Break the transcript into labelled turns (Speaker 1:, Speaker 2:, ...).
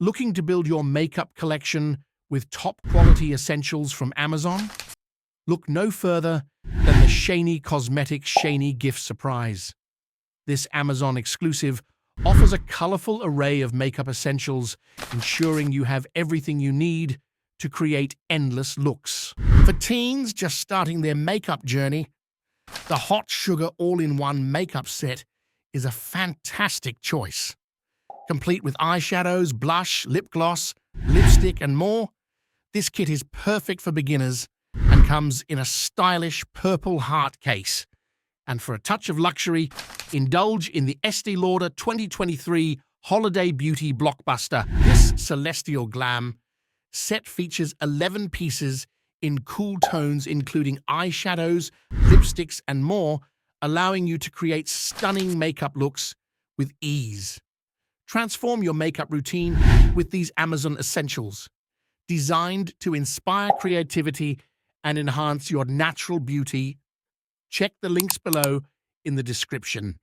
Speaker 1: Looking to build your makeup collection with top-quality essentials from Amazon? Look no further than the Shany Cosmetics Shany Gift Surprise. This Amazon exclusive offers a colorful array of makeup essentials, ensuring you have everything you need to create endless looks. For teens just starting their makeup journey, the Hot Sugar All-in-One Makeup Set is a fantastic choice. Complete with eyeshadows, blush, lip gloss, lipstick, and more, this kit is perfect for beginners and comes in a stylish purple heart case. And for a touch of luxury, indulge in the Estee Lauder 2023 Holiday Beauty Blockbuster. This celestial glam set features 11 pieces in cool tones, including eyeshadows, lipsticks, and more, allowing you to create stunning makeup looks with ease. Transform your makeup routine with these Amazon essentials, designed to inspire creativity and enhance your natural beauty. Check the links below in the description.